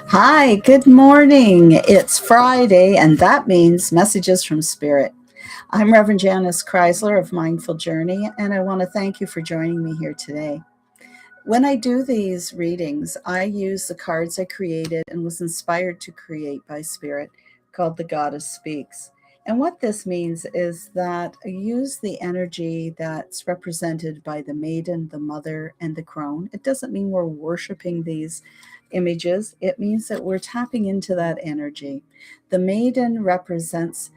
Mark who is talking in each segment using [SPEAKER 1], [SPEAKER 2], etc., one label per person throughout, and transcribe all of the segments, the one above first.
[SPEAKER 1] Hi, good morning. It's Friday, and that means messages from Spirit. I'm Reverend Janice Chrysler of Mindful Journey, and I want to thank you for joining me here today. When I do these readings, I use the cards I created and was inspired to create by Spirit called The Goddess Speaks. And what this means is that I use the energy that's represented by the maiden, the mother, and the crone. It doesn't mean we're worshiping these images, it means that we're tapping into that energy. The maiden represents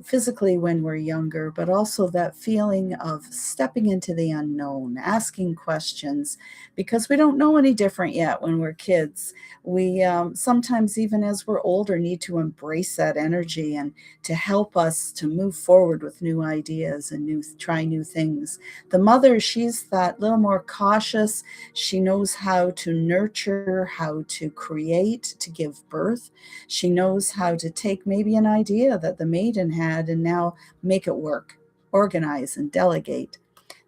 [SPEAKER 1] physically when we're younger, but also that feeling of stepping into the unknown, asking questions, because we don't know any different yet when we're kids. We sometimes, even as we're older, need to embrace that energy and to help us to move forward with new ideas and try new things. The mother, she's that little more cautious. She knows how to nurture, how to create, to give birth. She knows how to take maybe an idea that the maiden had and now make it work, organize and delegate.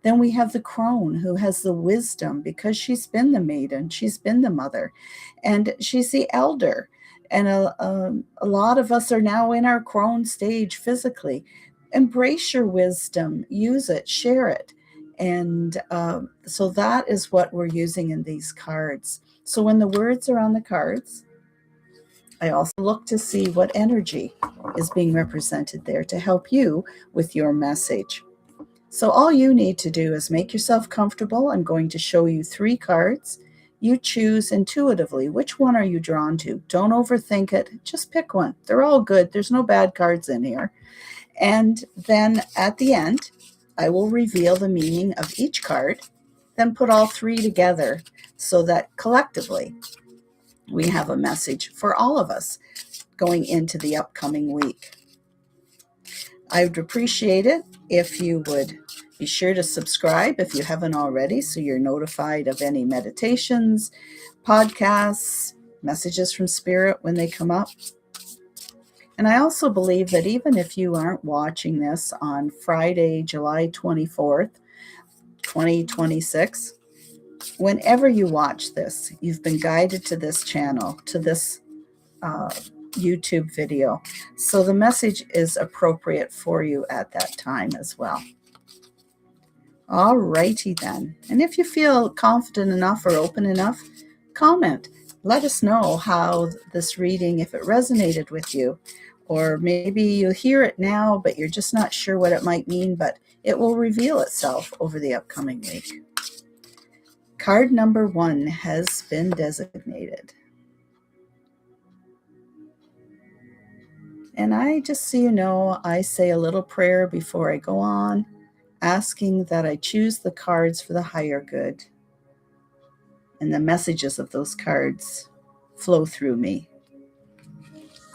[SPEAKER 1] Then we have the crone who has the wisdom because she's been the maiden, she's been the mother, and she's the elder. And a lot of us are now in our crone stage physically. Embrace your wisdom, use it, share it. And so that is what we're using in these cards. So when the words are on the cards, I also look to see what energy is being represented there to help you with your message. So all you need to do is make yourself comfortable. I'm going to show you 3 cards. You choose intuitively. Which one are you drawn to? Don't overthink it. Just pick one. They're all good. There's no bad cards in here. And then at the end, I will reveal the meaning of each card, then put all 3 together so that collectively we have a message for all of us going into the upcoming week. I would appreciate it if you would be sure to subscribe if you haven't already, so you're notified of any meditations, podcasts, messages from Spirit when they come up. And I also believe that even if you aren't watching this on Friday, July 24th, 2026, whenever you watch this, you've been guided to this channel, to this YouTube video. So the message is appropriate for you at that time as well. All righty then. And if you feel confident enough or open enough, comment. Let us know how this reading, if it resonated with you, or maybe you hear it now, but you're just not sure what it might mean, but it will reveal itself over the upcoming week. Card number 1 has been designated. And just so you know, I say a little prayer before I go on, asking that I choose the cards for the higher good. And the messages of those cards flow through me.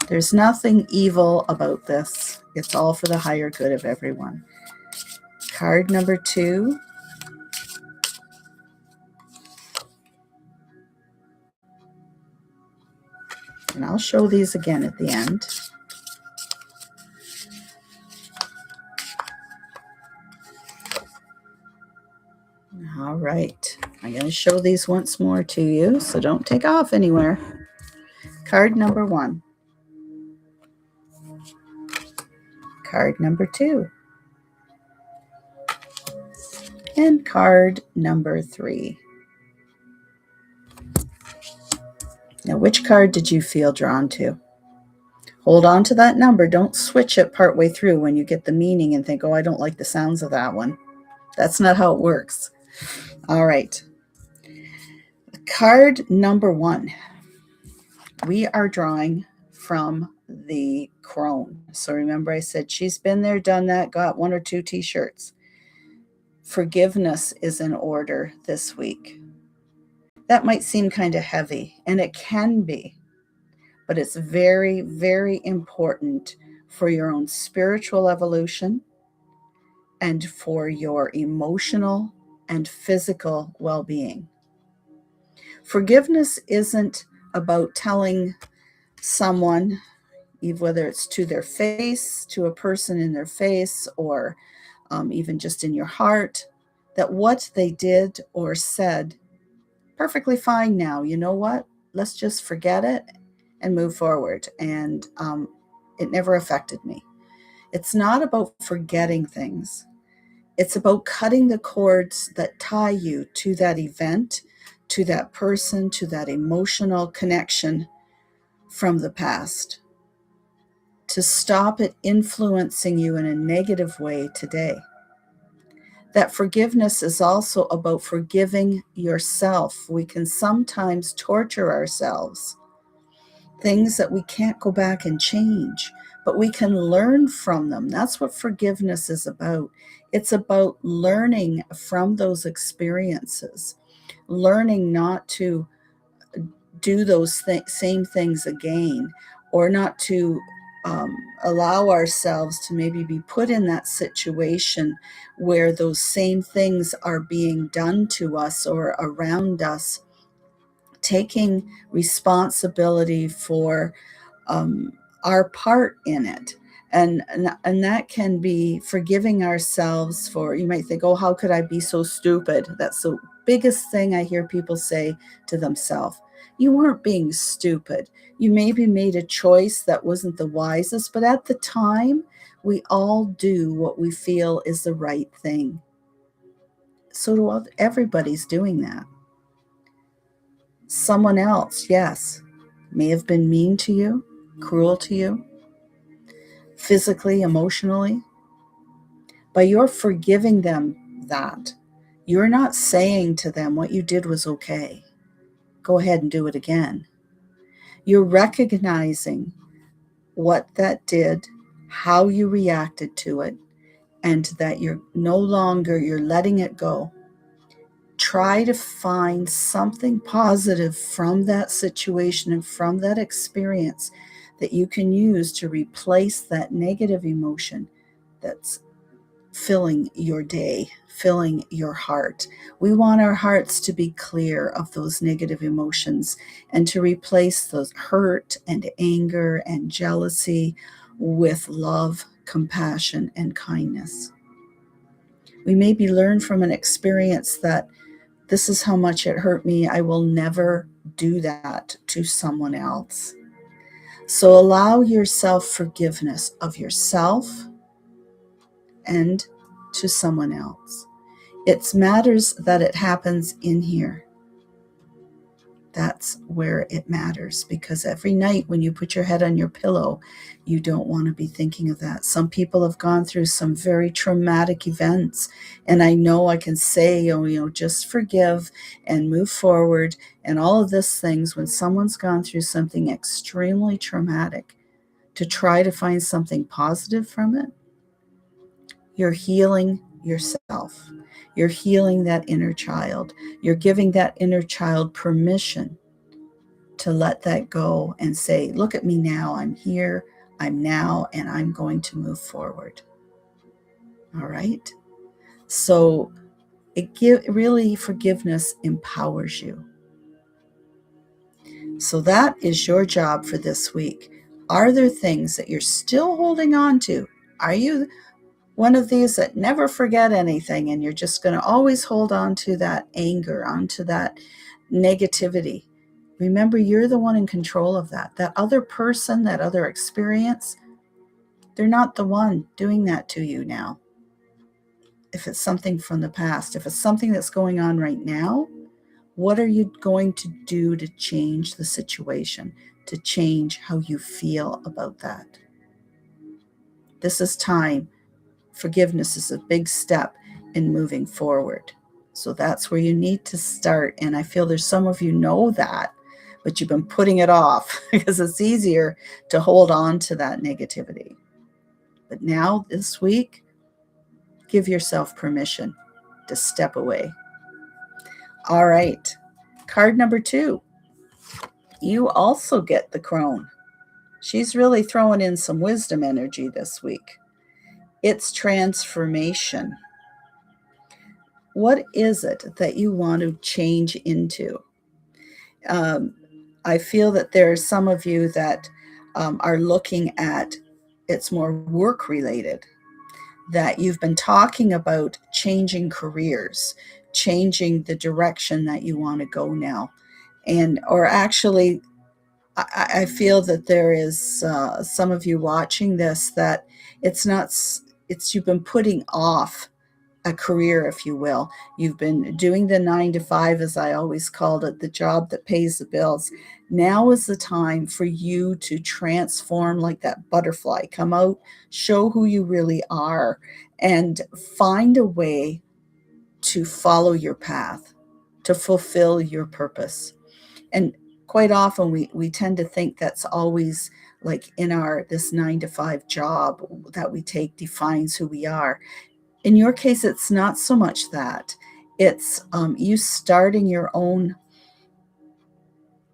[SPEAKER 1] There's nothing evil about this. It's all for the higher good of everyone. Card number 2. And I'll show these again at the end. All right. I'm going to show these once more to you, so don't take off anywhere. Card number 1. Card number 2. And card number 3. Now, which card did you feel drawn to? Hold on to that number. Don't switch it partway through when you get the meaning and think, oh, I don't like the sounds of that one. That's not how it works. All right. Card number 1. We are drawing from the crone. So remember I said she's been there, done that, got 1 or 2 t-shirts. Forgiveness is in order this week. That might seem kind of heavy, and it can be, but it's very, very important for your own spiritual evolution and for your emotional and physical well-being. Forgiveness isn't about telling someone, whether it's to their face, to a person in their face, or even just in your heart, that what they did or said, perfectly fine now. You know what? let's just forget it and move forward. And it never affected me. It's not about forgetting things. It's about cutting the cords that tie you to that event, to that person, to that emotional connection from the past, to stop it influencing you in a negative way today. That forgiveness is also about forgiving yourself. We can sometimes torture ourselves, things that we can't go back and change, but we can learn from them. That's what forgiveness is about. It's about learning from those experiences, learning not to do those same things again, or not to allow ourselves to maybe be put in that situation where those same things are being done to us or around us, taking responsibility for our part in it. And that can be forgiving ourselves for, you might think, oh, how could I be so stupid? That's the biggest thing I hear people say to themselves. You weren't being stupid. You maybe made a choice that wasn't the wisest, but at the time, we all do what we feel is the right thing. So everybody's doing that. Someone else, yes, may have been mean to you, cruel to you, physically, emotionally, but you're forgiving them that. You're not saying to them what you did was okay. Go ahead and do it again. You're recognizing what that did, how you reacted to it, and that you're letting it go. Try to find something positive from that situation and from that experience that you can use to replace that negative emotion that's filling your day, filling your heart. We want our hearts to be clear of those negative emotions and to replace those hurt and anger and jealousy with love, compassion, and kindness. We maybe learn from an experience that this is how much it hurt me. I will never do that to someone else. So allow yourself forgiveness of yourself and to someone else. It matters that it happens in here. That's where it matters, because every night when you put your head on your pillow, you don't want to be thinking of that. Some people have gone through some very traumatic events, and I know I can say, just forgive and move forward and all of these things when someone's gone through something extremely traumatic, to try to find something positive from it. You're healing yourself. You're healing that inner child. You're giving that inner child permission to let that go and say, look at me now. I'm here. I'm now, and I'm going to move forward. All right. So really forgiveness empowers you. So that is your job for this week. Are there things that you're still holding on to? Are you one of these that never forget anything, and you're just going to always hold on to that anger, onto that negativity? Remember, you're the one in control of that. That other person, that other experience, they're not the one doing that to you now. If it's something from the past, if it's something that's going on right now, what are you going to do to change the situation, to change how you feel about that? This is time. Forgiveness is a big step in moving forward. So that's where you need to start. And I feel there's some of you know that, but you've been putting it off because it's easier to hold on to that negativity. But now, this week, give yourself permission to step away. All right. Card number 2. You also get the crone. She's really throwing in some wisdom energy this week. It's transformation. What is it that you want to change into? I feel that there are some of you that are looking at it's more work related, that you've been talking about changing careers, changing the direction that you want to go now. or actually, I feel that there is some of you watching this that it's not, it's you've been putting off a career, if you will. You've been doing the 9 to 5, as I always called it, the job that pays the bills. Now is the time for you to transform like that butterfly. Come out, show who you really are, and find a way to follow your path, to fulfill your purpose. And quite often we tend to think that's always like in our this 9 to 5 job that we take defines who we are. In your case, it's not so much that. It's you starting your own.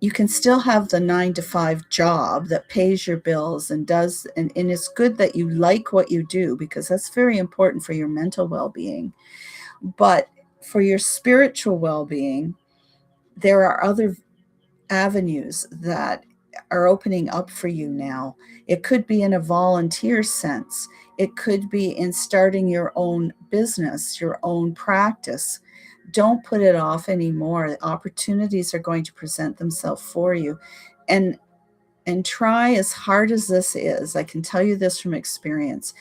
[SPEAKER 1] You can still have the 9 to 5 job that pays your bills and does, and it's good that you like what you do, because that's very important for your mental well-being. But for your spiritual well-being, there are other avenues that are opening up for you now. It could be in a volunteer sense. It could be in starting your own business, your own practice. Don't put it off anymore. Opportunities are going to present themselves for you. And try, as hard as this is, I can tell you this from experience,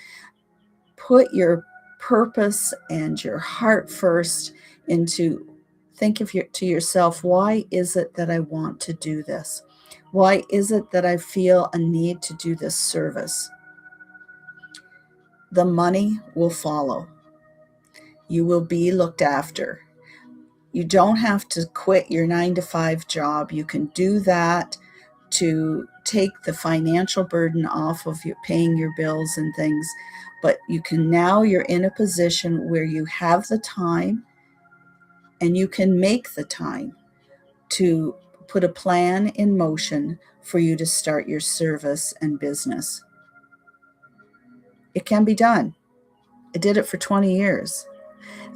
[SPEAKER 1] put your purpose and your heart first into, think of to yourself, why is it that I want to do this? Why is it that I feel a need to do this service? The money will follow. You will be looked after. You don't have to quit your 9 to 5 job. You can do that to take the financial burden off of you paying your bills and things. But you're in a position where you have the time, and you can make the time to put a plan in motion for you to start your service and business. It can be done. I did it for 20 years.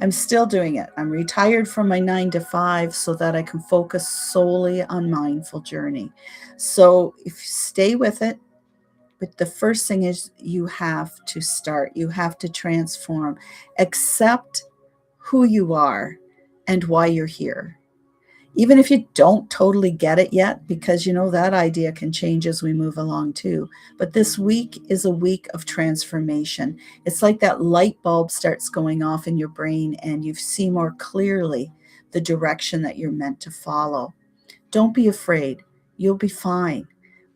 [SPEAKER 1] I'm still doing it. I'm retired from my 9 to 5 so that I can focus solely on Mindful Journey. So if you stay with it, but the first thing is you have to start. You have to transform. Accept who you are and why you're here. Even if you don't totally get it yet, because that idea can change as we move along too. But this week is a week of transformation. It's like that light bulb starts going off in your brain and you see more clearly the direction that you're meant to follow. Don't be afraid. You'll be fine.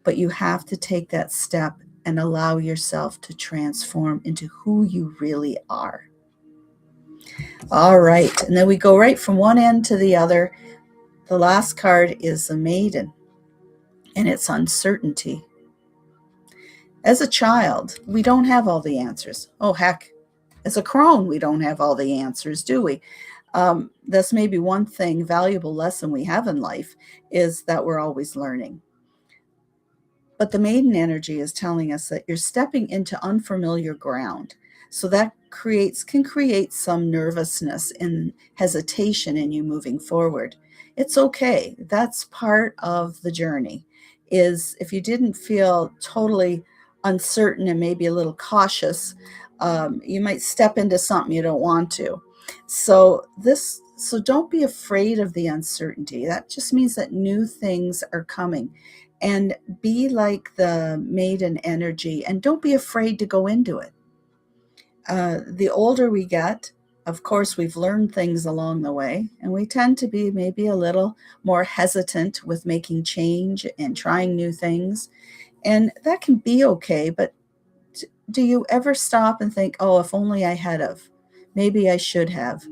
[SPEAKER 1] But you have to take that step and allow yourself to transform into who you really are. All right. And then we go right from one end to the other. The last card is the Maiden, and it's uncertainty. As a child, we don't have all the answers. Oh, heck, as a crone, we don't have all the answers, do we? That's maybe one thing, valuable lesson we have in life, is that we're always learning. But the Maiden energy is telling us that you're stepping into unfamiliar ground. So that can create some nervousness and hesitation in you moving forward. It's okay. That's part of the journey. Is if you didn't feel totally uncertain and maybe a little cautious, you might step into something you don't want to. So don't be afraid of the uncertainty. That just means that new things are coming. And be like the Maiden energy, and don't be afraid to go into it. The older we get, of course, we've learned things along the way, and we tend to be maybe a little more hesitant with making change and trying new things. And that can be okay, but do you ever stop and think, oh, if only I had of, maybe I should have.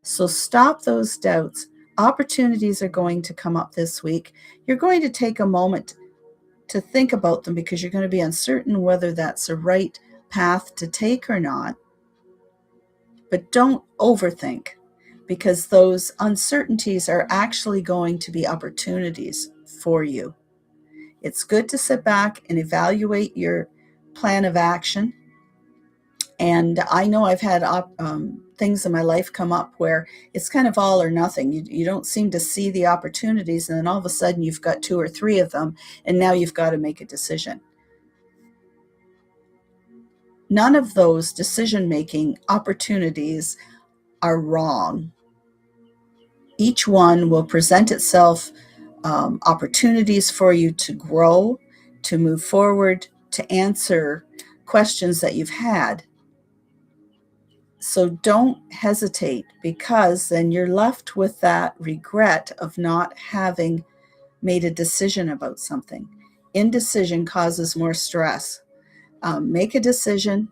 [SPEAKER 1] So stop those doubts. Opportunities are going to come up this week. You're going to take a moment to think about them because you're going to be uncertain whether that's the right path to take or not. But don't overthink, because those uncertainties are actually going to be opportunities for you. It's good to sit back and evaluate your plan of action. And I know I've had things in my life come up where it's kind of all or nothing. You don't seem to see the opportunities, and then all of a sudden you've got 2 or 3 of them, and now you've got to make a decision. None of those decision-making opportunities are wrong. Each one will present itself opportunities for you to grow, to move forward, to answer questions that you've had. So don't hesitate, because then you're left with that regret of not having made a decision about something. Indecision causes more stress. Make a decision,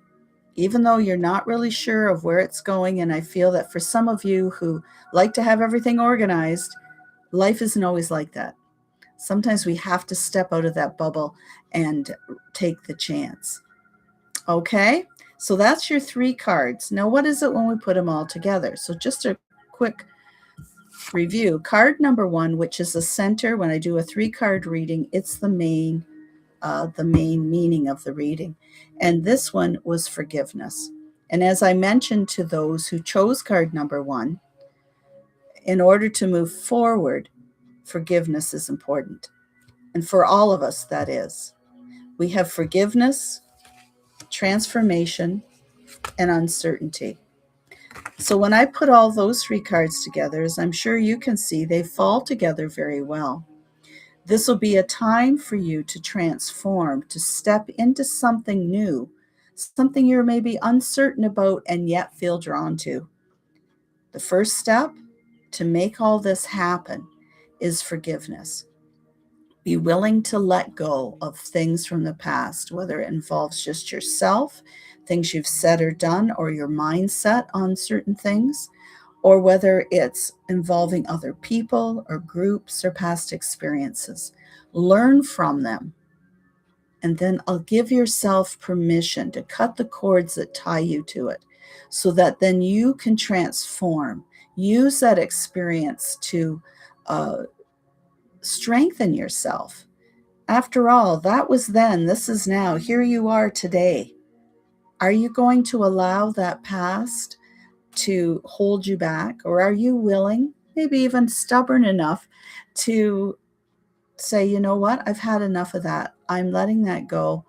[SPEAKER 1] even though you're not really sure of where it's going. And I feel that for some of you who like to have everything organized, life isn't always like that. Sometimes we have to step out of that bubble and take the chance. Okay, so that's your 3 cards. Now, what is it when we put them all together? So just a quick review. Card number 1, which is the center. When I do a 3-card reading, it's the main meaning of the reading. And this one was forgiveness. And as I mentioned to those who chose card number 1, in order to move forward, forgiveness is important. And for all of us, that is. We have forgiveness, transformation, and uncertainty. So when I put all those 3 cards together, as I'm sure you can see, they fall together very well. This will be a time for you to transform, to step into something new, something you're maybe uncertain about and yet feel drawn to. The first step to make all this happen is forgiveness. Be willing to let go of things from the past, whether it involves just yourself, things you've said or done, or your mindset on certain things, or whether it's involving other people or groups or past experiences. Learn from them, and then I'll give yourself permission to cut the cords that tie you to it, so that then you can transform. Use that experience to strengthen yourself. After all, that was then, this is now. Here you are today. Are you going to allow that past to hold you back? Or are you willing, maybe even stubborn enough, to say, you know what, I've had enough of that. I'm letting that go.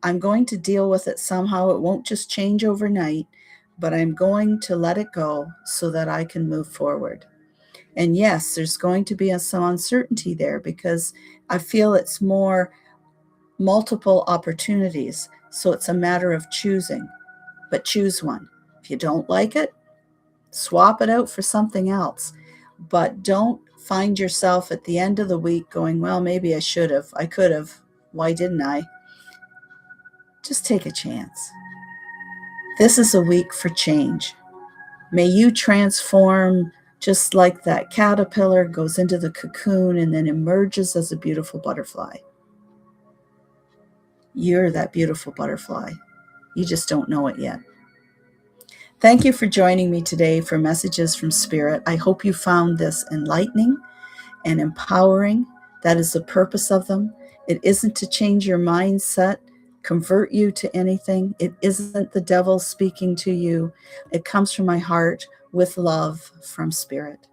[SPEAKER 1] I'm going to deal with it somehow. It won't just change overnight, but I'm going to let it go so that I can move forward. And yes, there's going to be some uncertainty there, because I feel it's more multiple opportunities. So it's a matter of choosing, but choose one. If you don't like it, swap it out for something else. But don't find yourself at the end of the week going, well, maybe I should have, I could have, why didn't I? Just take a chance. This is a week for change. May you transform just like that caterpillar goes into the cocoon and then emerges as a beautiful butterfly. You're that beautiful butterfly. You just don't know it yet. Thank you for joining me today for Messages from Spirit. I hope you found this enlightening and empowering. That is the purpose of them. It isn't to change your mindset, convert you to anything. It isn't the devil speaking to you. It comes from my heart with love from Spirit.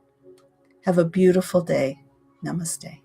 [SPEAKER 1] Have a beautiful day. Namaste.